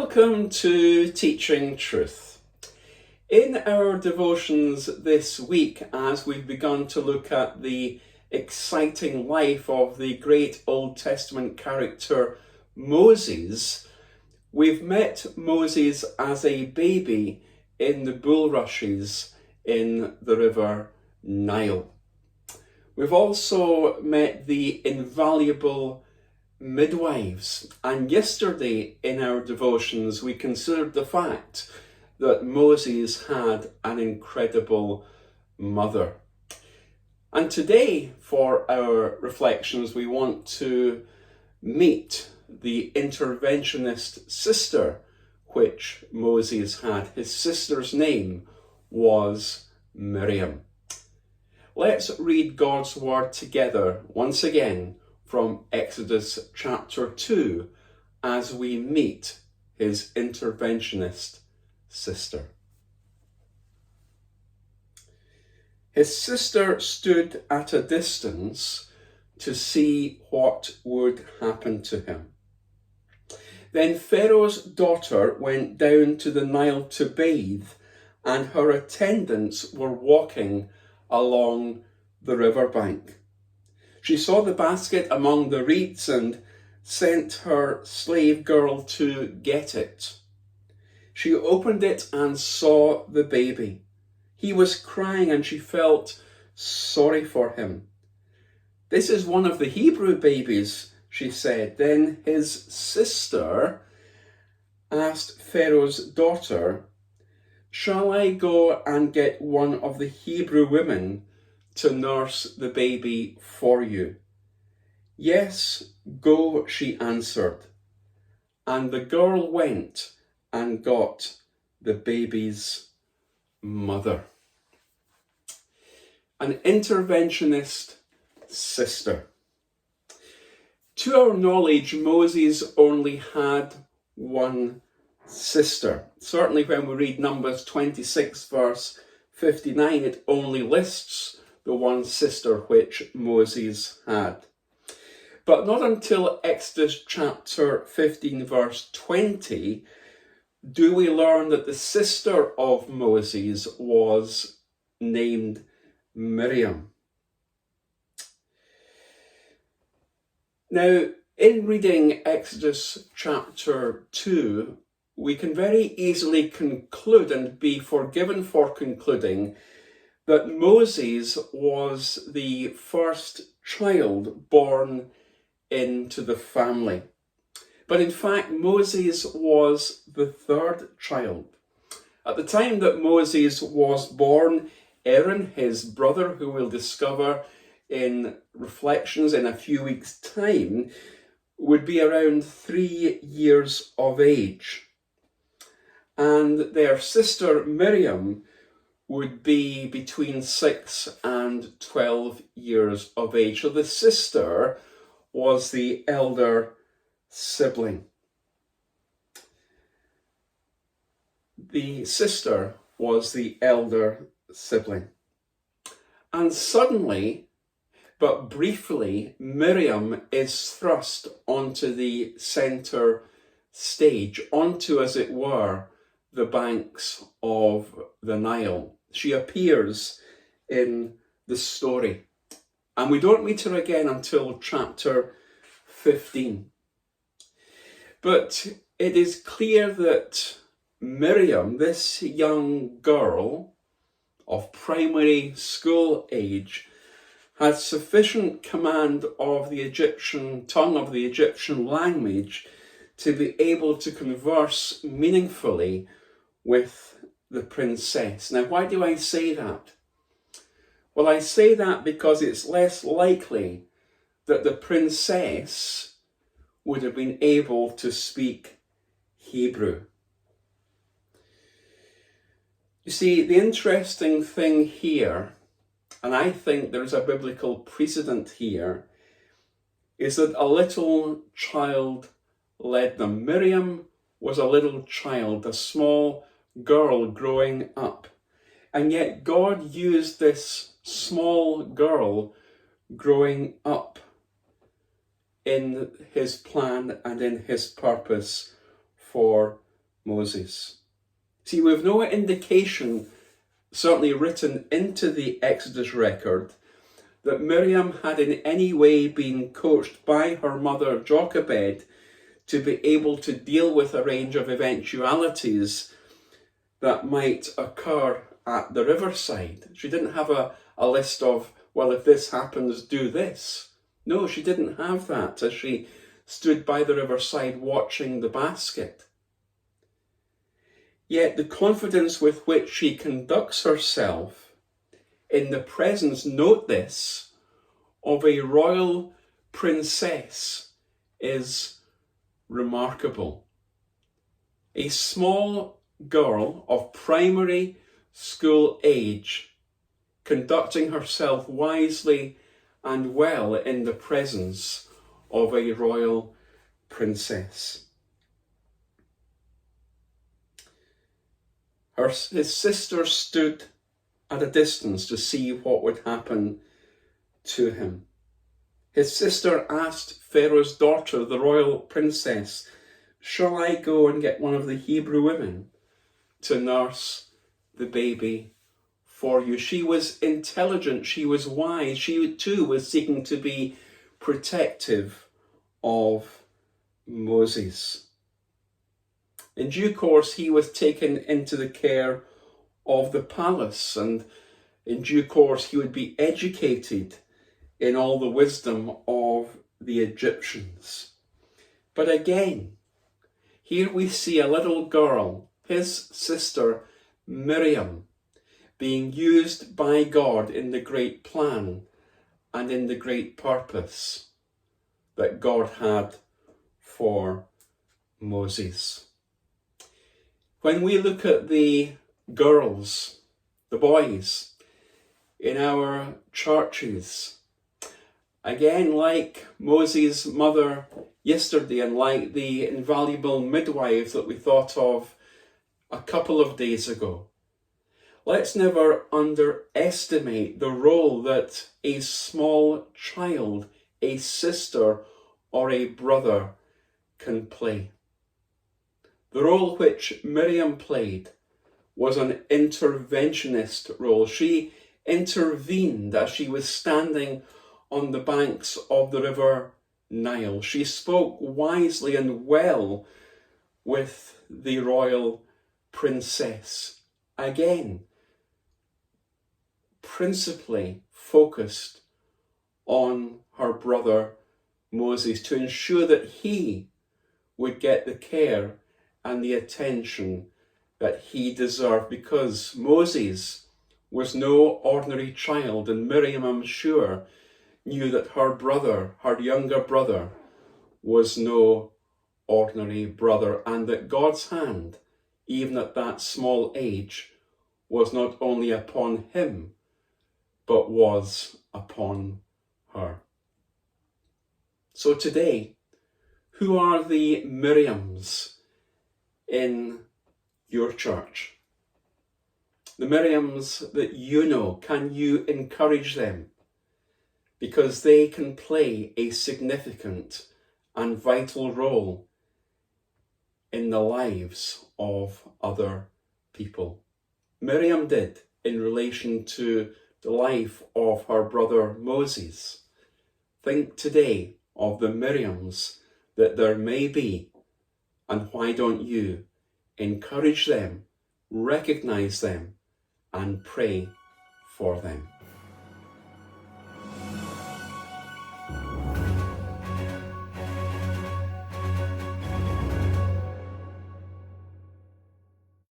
Welcome to Teaching Truth. In our devotions this week, as we've begun to look at the exciting life of the great Old Testament character Moses, we've met Moses as a baby in the bulrushes in the river Nile. We've also met the invaluable midwives, and yesterday in our devotions we considered the fact that Moses had an incredible mother. And today for our reflections we want to meet the interventionist sister which Moses had. His sister's name was Miriam. Let's read God's word together once again from Exodus chapter 2 as we meet his interventionist sister. His sister stood at a distance to see what would happen to him. Then Pharaoh's daughter went down to the Nile to bathe, and her attendants were walking along the riverbank. She saw the basket among the reeds and sent her slave girl to get it. She opened it and saw the baby. He was crying and she felt sorry for him. "This is one of the Hebrew babies," she said. Then his sister asked Pharaoh's daughter, "Shall I go and get one of the Hebrew women to nurse the baby for you?" "Yes, go," she answered. And the girl went and got the baby's mother. An interventionist sister. To our knowledge, Moses only had one sister. Certainly when we read Numbers 26 verse 59, it only lists the one sister which Moses had. But not until Exodus chapter 15 verse 20 do we learn that the sister of Moses was named Miriam. Now, in reading Exodus chapter 2, we can very easily conclude and be forgiven for concluding that Moses was the first child born into the family. But in fact, Moses was the third child. At the time that Moses was born, Aaron, his brother, who we'll discover in reflections in a few weeks' time, would be around 3 years of age. And their sister Miriam would be between 6 and 12 years of age. So the sister was the elder sibling. The sister was the elder sibling. And suddenly, but briefly, Miriam is thrust onto the centre stage, onto, as it were, the banks of the Nile. She appears in the story. And we don't meet her again until chapter 15. But it is clear that Miriam, this young girl of primary school age, had sufficient command of the Egyptian tongue, of the Egyptian language, to be able to converse meaningfully with the princess. Now, why do I say that? Well, I say that because it's less likely that the princess would have been able to speak Hebrew. You see, the interesting thing here, and I think there's a biblical precedent here, is that a little child led them. Miriam was a little child, a small girl growing up. And yet God used this small girl growing up in his plan and in his purpose for Moses. See, we've no indication, certainly written into the Exodus record, that Miriam had in any way been coached by her mother Jochebed to be able to deal with a range of eventualities that might occur at the riverside. She didn't have a list of, well, if this happens, do this. No, she didn't have that as she stood by the riverside watching the basket. Yet the confidence with which she conducts herself in the presence, note this, of a royal princess is remarkable. A small girl of primary school age conducting herself wisely and well in the presence of a royal princess. His sister stood at a distance to see what would happen to him. His sister asked Pharaoh's daughter, the royal princess, "Shall I go and get one of the Hebrew women to nurse the baby for you?" She was intelligent, she was wise, she too was seeking to be protective of Moses. In due course, he was taken into the care of the palace, and in due course, he would be educated in all the wisdom of the Egyptians. But again, here we see a little girl, his sister Miriam, being used by God in the great plan and in the great purpose that God had for Moses. When we look at the girls, the boys in our churches, again, like Moses' mother yesterday and like the invaluable midwife that we thought of a couple of days ago, let's never underestimate the role that a small child, a sister or a brother can play. The role which Miriam played was an interventionist role. She intervened as she was standing on the banks of the river Nile. She spoke wisely and well with the royal princess. Again, principally focused on her brother Moses to ensure that he would get the care and the attention that he deserved, because Moses was no ordinary child, and Miriam, I'm sure, knew that her brother, her younger brother, was no ordinary brother, and that God's hand, even at that small age, was not only upon him, but was upon her. So today, who are the Miriams in your church? The Miriams that you know, can you encourage them? Because they can play a significant and vital role in the lives of other people. Miriam did in relation to the life of her brother Moses. Think today of the Miriams that there may be, and why don't you encourage them, recognize them, and pray for them?